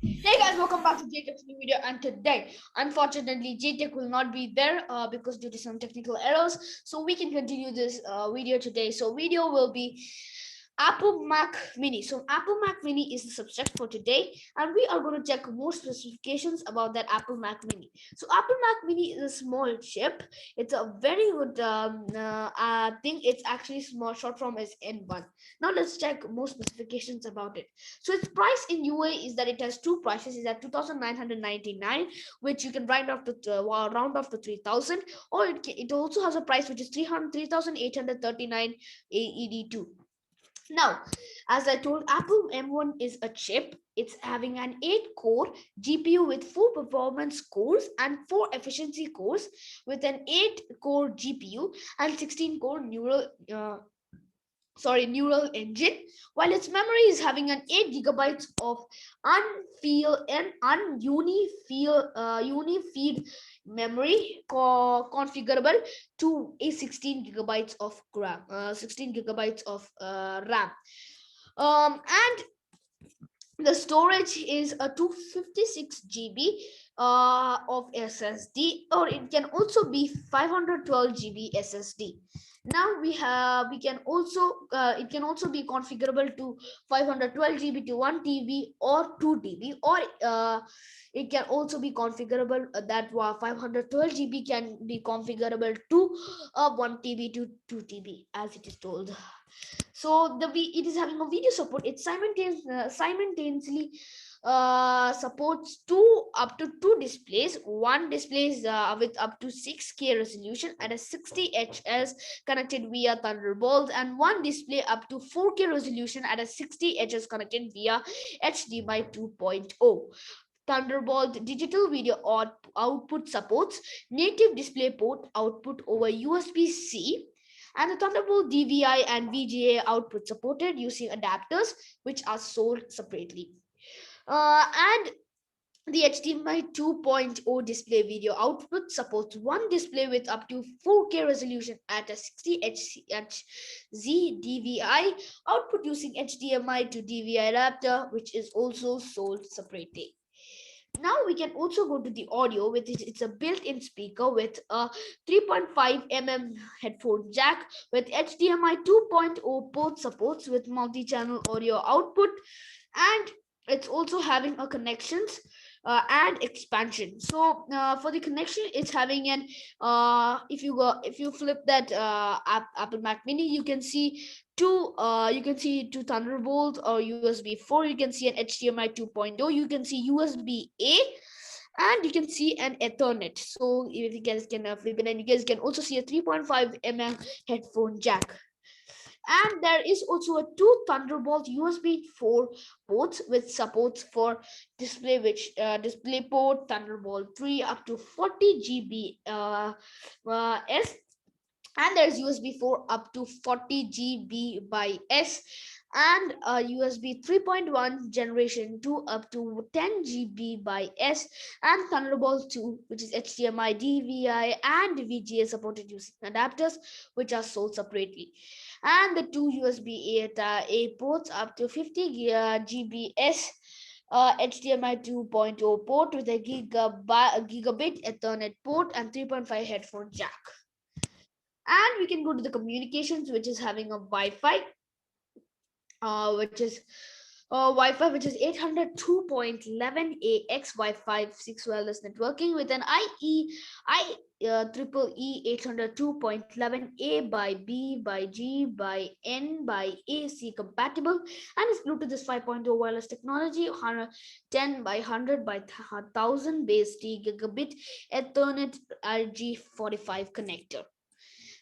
Hey guys, welcome back to JTech's new video. And today, unfortunately, JTech will not be there because due to some technical errors. So we can continue this video today. So video will be Apple Mac Mini. So Apple Mac Mini is the subject for today, and we are going to check more specifications about that Apple Mac Mini. So Apple Mac Mini is a small chip. It's a very good thing. It's actually small. Short form is N1. Now let's check more specifications about it. So its price in UA is that it has two prices. Is at 2,999, which you can round off to 3,000, or it also has a price which is 3,839 AED2. Now, as I told, Apple M1 is a chip. It's having an 8-core GPU with 4 performance cores and 4 efficiency cores, with an 8-core GPU and 16-core neural engine, while its memory is having an 8 gigabytes of unifeed memory configurable to a 16 gigabytes of RAM. And the storage is a 256 GB of SSD, or it can also be 512 GB SSD. Now we can also it can also be configurable to 512 GB to 1 TB or 2 TB, or it can also be configurable that 512 GB can be configurable to 1 TB to 2 TB, as it is told. So it is having a video support. It simultaneously supports two displays. One display is with up to 6K resolution and a 60Hz connected via Thunderbolt, and one display up to 4K resolution at a 60Hz connected via HDMI 2.0. Thunderbolt digital video output supports native DisplayPort output over USB-C, and the Thunderbolt DVI and VGA output supported using adapters which are sold separately. And the HDMI 2.0 display video output supports one display with up to 4K resolution at a 60Hz DVI output using HDMI to DVI adapter, which is also sold separately. Now we can also go to the audio, with it's a built-in speaker with a 3.5 mm headphone jack with HDMI 2.0 port supports with multi-channel audio output, and it's also having a connections and expansion. So for the connection, it's having an if you flip that Apple Mac Mini, you can see two Thunderbolt or USB 4. You can see an HDMI 2.0. You can see USB A, and you can see an Ethernet. So if you guys can flip it, and you guys can also see a 3.5 mm headphone jack. And there is also a two Thunderbolt USB 4 ports with supports for DisplayPort Thunderbolt 3 up to 40 GB S, and there's USB 4 up to 40 GB by S, and USB 3.1 generation 2 up to 10 GB by S, and Thunderbolt 2, which is HDMI, DVI, and VGA supported using adapters, which are sold separately. And the two USB A ports up to 50 GBs, HDMI 2.0 port with a gigabit Ethernet port, and 3.5 headphone jack. And we can go to the communications, which is having a Wi-Fi, which is 802.11ax Wi-Fi 6 wireless networking with an triple E 802.11a by B by G by N by AC compatible, and its Bluetooth is 5.0 wireless technology, 10 by 100 by 1000 base T gigabit Ethernet RG45 connector.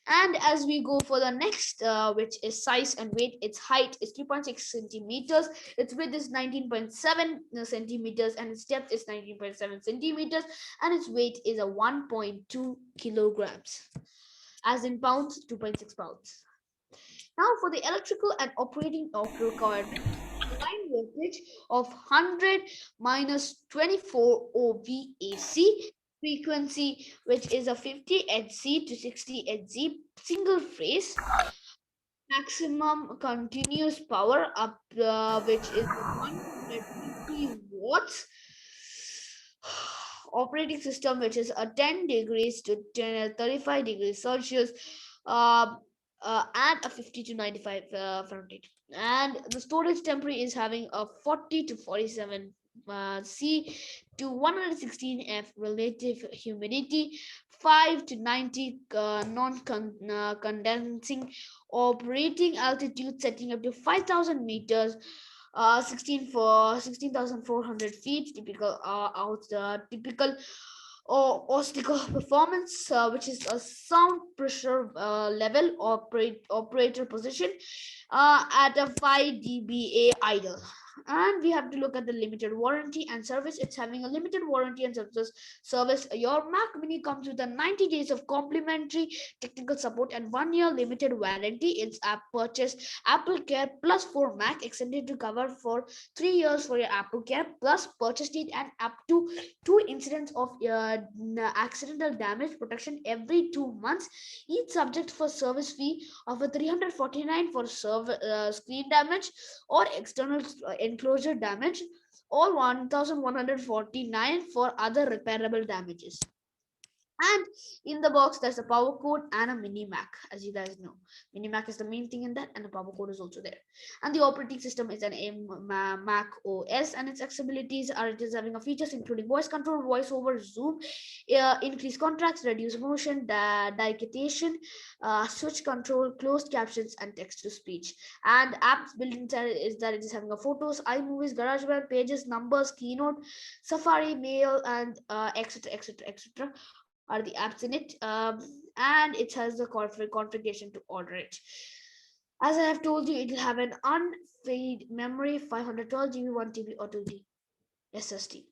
And as we go for the next, which is size and weight, its height is 3.6 centimeters, its width is 19.7 centimeters, and its depth is 19.7 centimeters, and its weight is a 1.2 kilograms, as in pounds, 2.6 pounds. Now for the electrical and operating requirement, line voltage of 100 minus 24 OVAC, frequency which is a 50 Hz to 60 Hz single phase, maximum continuous power up which is 150 watts, operating system, which is a 10 degrees to 35 degrees Celsius, uh, and a 50 to 95 Fahrenheit. And the storage temperature is having a 40 to 47 C to 116 F relative humidity, 5 to 90 non-condensing, operating altitude setting up to 5,000 meters, 16,400 feet, typical typical obstacle performance, which is a sound pressure level, operator position at a 5 dBA idle. And we have to look at the limited warranty and service. It's having a limited warranty and service. Your Mac Mini comes with a 90 days of complimentary technical support and 1 year limited warranty. It's app purchase Apple Care Plus for Mac, extended to cover for 3 years for your Apple Care Plus purchase date, and up to 2 incidents of accidental damage protection every 2 months, each subject for service fee of a 349 for screen damage or external enclosure damage, or 1149 for other repairable damages. And in the box there's a power cord and a mini Mac. As you guys know, mini Mac is the main thing in that, and the power cord is also there. And the operating system is an Mac OS, and its accessibilities are, it is having a features including voice control, voice over, zoom, increase contrast, reduce motion, digitation, switch control, closed captions, and text to speech. And apps built inside is that it is having a photos, iMovies, GarageBand, Pages, Numbers, Keynote, Safari, Mail, and etc, etc, etc are the apps in it. And it has the configuration to order it. As I have told you, it will have an unfade memory, 512 GB, 1 TB or 2 GB SSD.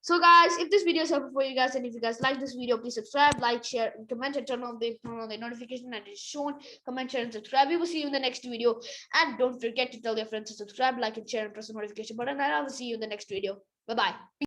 So guys, if this video is helpful for you guys, and if you guys like this video, please subscribe, like, share, and comment, and turn on the notification that is shown. Comment, share, and subscribe. We will see you in the next video. And don't forget to tell your friends to subscribe, like, and share, and press the notification button. And I will see you in the next video. Bye bye.